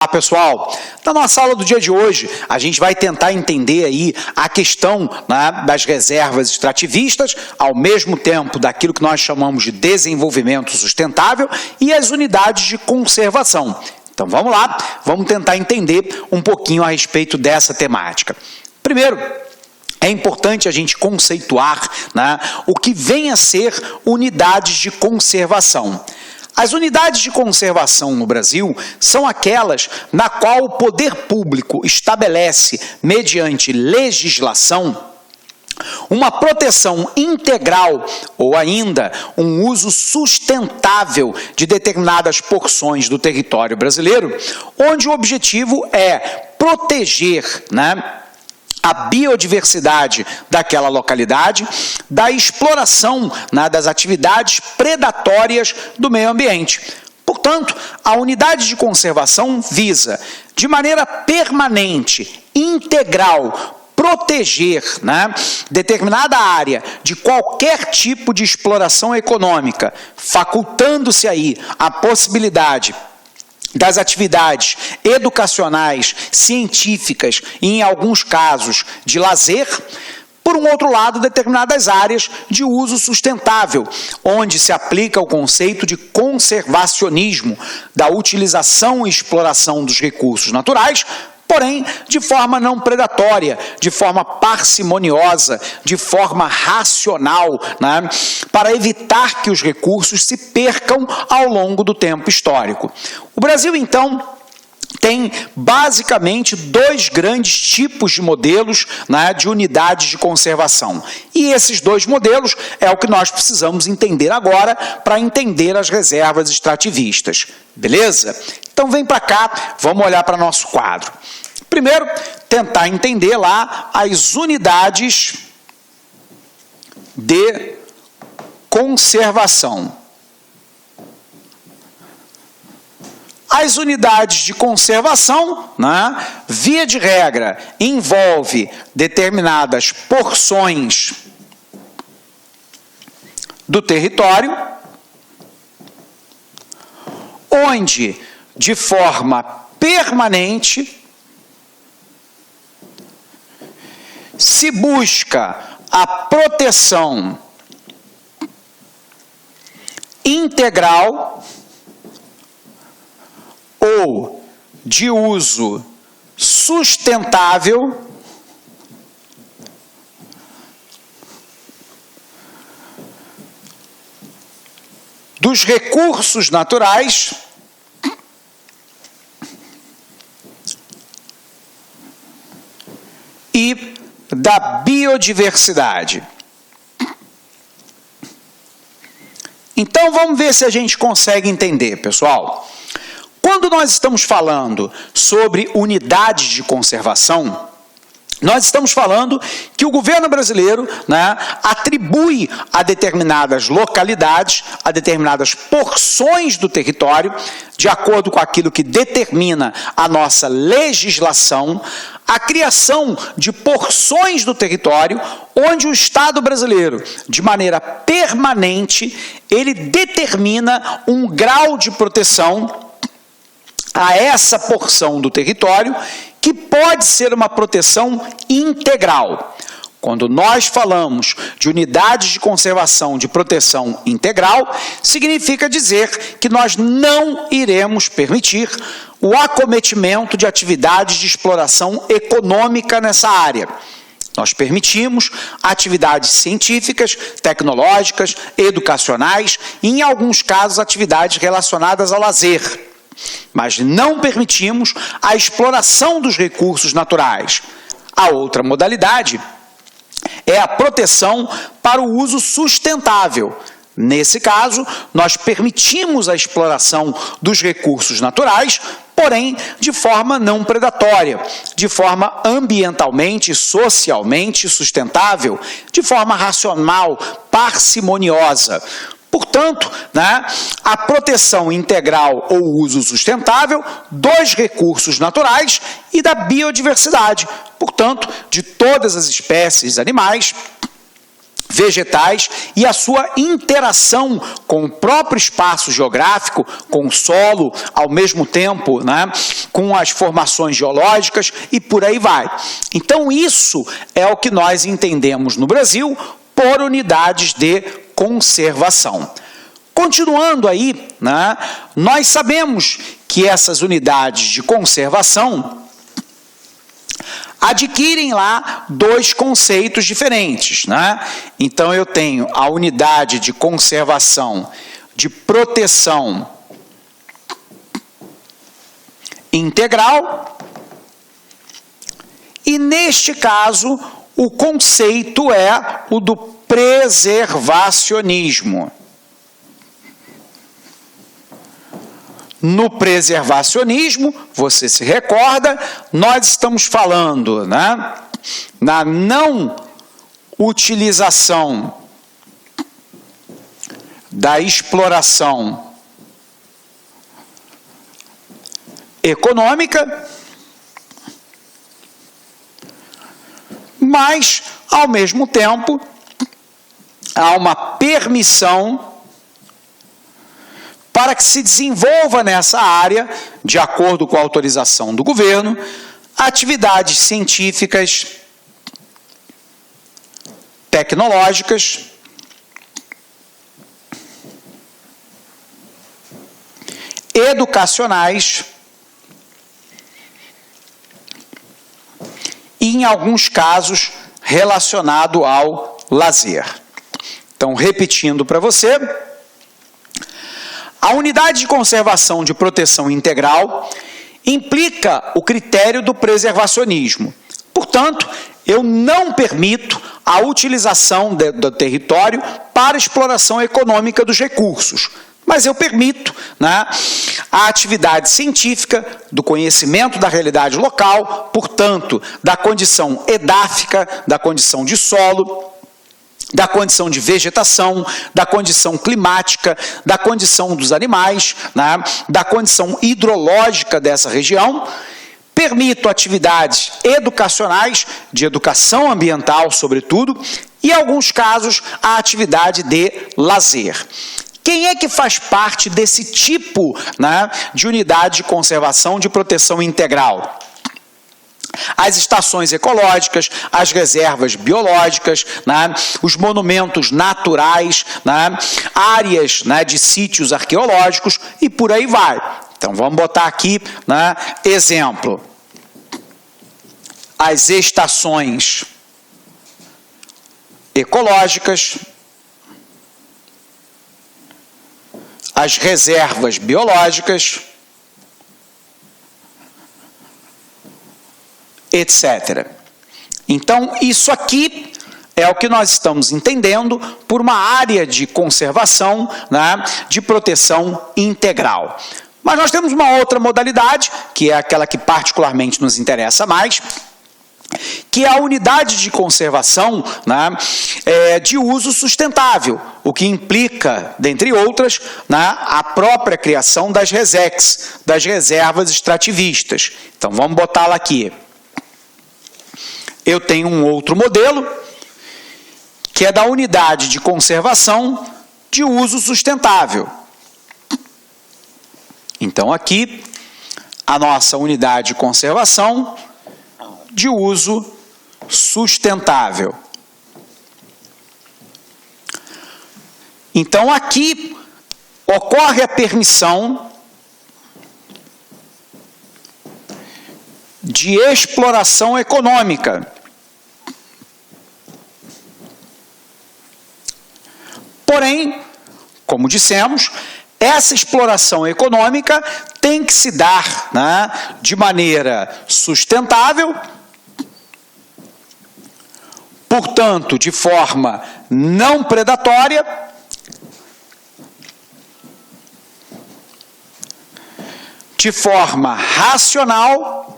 Olá pessoal, na nossa aula do dia de hoje a gente vai tentar entender aí a questão, né, das reservas extrativistas, ao mesmo tempo daquilo que nós chamamos de desenvolvimento sustentável e as unidades de conservação. Então vamos lá, vamos tentar entender um pouquinho a respeito dessa temática. Primeiro, é importante a gente conceituar, né, o que vem a ser unidades de conservação. As unidades de conservação no Brasil são aquelas na qual o poder público estabelece, mediante legislação, uma proteção integral ou ainda um uso sustentável de determinadas porções do território brasileiro, onde o objetivo é proteger, né, a biodiversidade daquela localidade, da exploração, né, das atividades predatórias do meio ambiente. Portanto, a unidade de conservação visa, de maneira permanente, integral, proteger, né, determinada área de qualquer tipo de exploração econômica, facultando-se aí a possibilidade das atividades educacionais, científicas e, em alguns casos, de lazer. Por um outro lado, determinadas áreas de uso sustentável, onde se aplica o conceito de conservacionismo, da utilização e exploração dos recursos naturais, porém, de forma não predatória, de forma parcimoniosa, de forma racional, né, para evitar que os recursos se percam ao longo do tempo histórico. O Brasil, então, tem basicamente dois grandes tipos de modelos, né, de unidades de conservação. E esses dois modelos é o que nós precisamos entender agora para entender as reservas extrativistas. Beleza? Então vem para cá, vamos olhar para nosso quadro. Primeiro, tentar entender lá as unidades de conservação. As unidades de conservação, né, via de regra, envolve determinadas porções do território, onde, de forma permanente, se busca a proteção integral ou de uso sustentável dos recursos naturais e da biodiversidade. Então vamos ver se a gente consegue entender, pessoal. Quando nós estamos falando sobre unidades de conservação, nós estamos falando que o governo brasileiro, né, atribui a determinadas localidades, a determinadas porções do território, de acordo com aquilo que determina a nossa legislação, a criação de porções do território onde o Estado brasileiro, de maneira permanente, ele determina um grau de proteção a essa porção do território, que pode ser uma proteção integral. Quando nós falamos de unidades de conservação de proteção integral, significa dizer que nós não iremos permitir o acometimento de atividades de exploração econômica nessa área. Nós permitimos atividades científicas, tecnológicas, educacionais e, em alguns casos, atividades relacionadas ao lazer. Mas não permitimos a exploração dos recursos naturais. A outra modalidade é a proteção para o uso sustentável. Nesse caso, nós permitimos a exploração dos recursos naturais, porém de forma não predatória, de forma ambientalmente e socialmente sustentável, de forma racional, parcimoniosa. Portanto, né, a proteção integral ou uso sustentável dos recursos naturais e da biodiversidade, portanto, de todas as espécies animais, vegetais e a sua interação com o próprio espaço geográfico, com o solo, ao mesmo tempo, né, com as formações geológicas e por aí vai. Então isso é o que nós entendemos no Brasil por unidades de conservação. Continuando aí, né, nós sabemos que essas unidades de conservação adquirem lá dois conceitos diferentes, né? Então eu tenho a unidade de conservação de proteção integral e neste caso o conceito é o do preservacionismo. No preservacionismo, você se recorda, nós estamos falando, né, na não utilização da exploração econômica, mas, ao mesmo tempo, há uma permissão para que se desenvolva nessa área, de acordo com a autorização do governo, atividades científicas, tecnológicas, educacionais e, em alguns casos, relacionado ao lazer. Então, repetindo para você, a unidade de conservação de proteção integral implica o critério do preservacionismo. Portanto, eu não permito a utilização do território para exploração econômica dos recursos, mas eu permito, né, a atividade científica do conhecimento da realidade local, portanto, da condição edáfica, da condição de solo, da condição de vegetação, da condição climática, da condição dos animais, né, da condição hidrológica dessa região. Permito atividades educacionais, de educação ambiental, sobretudo, e, em alguns casos, a atividade de lazer. Quem é que faz parte desse tipo, né, de unidade de conservação de proteção integral? As estações ecológicas, as reservas biológicas, né, os monumentos naturais, né, áreas, né, de sítios arqueológicos e por aí vai. Então vamos botar aqui, né, exemplo. As estações ecológicas, as reservas biológicas, etc. Então, isso aqui é o que nós estamos entendendo por uma área de conservação, né, de proteção integral. Mas nós temos uma outra modalidade, que é aquela que particularmente nos interessa mais, que é a unidade de conservação, né, de uso sustentável, o que implica, dentre outras, né, a própria criação das RESECs, das reservas extrativistas. Então, vamos botá-la aqui. Eu tenho um outro modelo, que é da unidade de conservação de uso sustentável. Então, aqui, a nossa unidade de conservação de uso sustentável. Então, aqui ocorre a permissão de exploração econômica. Porém, como dissemos, essa exploração econômica tem que se dar, né, de maneira sustentável, portanto, de forma não predatória, de forma racional,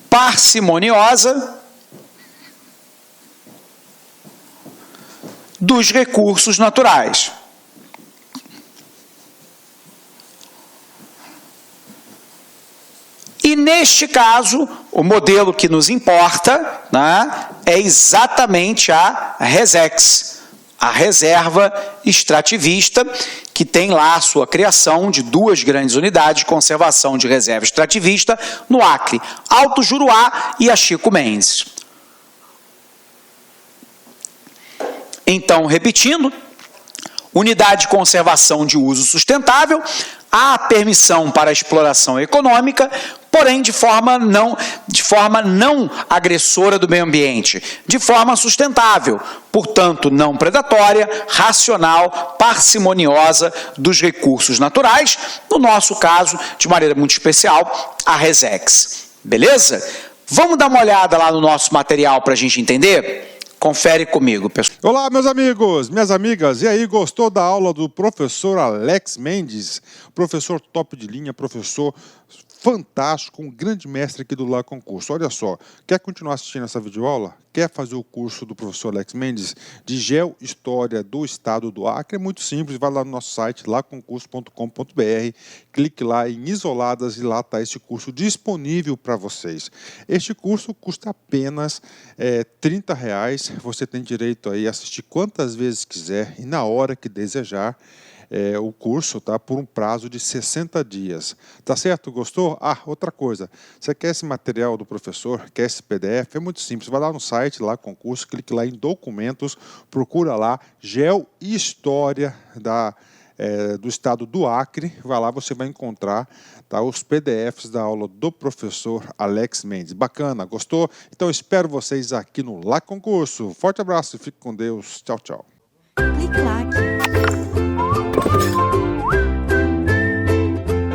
parcimoniosa, dos recursos naturais. E, neste caso, o modelo que nos importa, né, é exatamente a RESEX, a Reserva Extrativista, que tem lá a sua criação de 2 grandes unidades de conservação de reserva extrativista no Acre, Alto Juruá e a Chico Mendes. Então, repetindo, unidade de conservação de uso sustentável, há permissão para exploração econômica, porém de forma não agressora do meio ambiente, de forma sustentável, portanto não predatória, racional, parcimoniosa dos recursos naturais, no nosso caso, de maneira muito especial, a RESEX. Beleza? Vamos dar uma olhada lá no nosso material para a gente entender? Confere comigo, pessoal. Olá, meus amigos, minhas amigas. E aí, gostou da aula do professor Alex Mendes? Professor top de linha, professor fantástico, um grande mestre aqui do Lá Concurso. Olha só, quer continuar assistindo essa videoaula? Quer fazer o curso do professor Alex Mendes de Geohistória do Estado do Acre? É muito simples, vai lá no nosso site, laconcurso.com.br, clique lá em Isoladas e lá está esse curso disponível para vocês. Este curso custa apenas R$30, você tem direito aí a assistir quantas vezes quiser e na hora que desejar. O curso, tá, por um prazo de 60 dias. Tá certo? Gostou? Ah, outra coisa. Você quer esse material do professor? Quer esse PDF? É muito simples. Vai lá no site, lá concurso, clique lá em documentos, procura lá Geohistória do Estado do Acre. Vai lá, você vai encontrar, tá, os PDFs da aula do professor Alex Mendes. Bacana? Gostou? Então espero vocês aqui no Lá Concurso. Forte abraço e fique com Deus. Tchau, tchau. Clique lá aqui.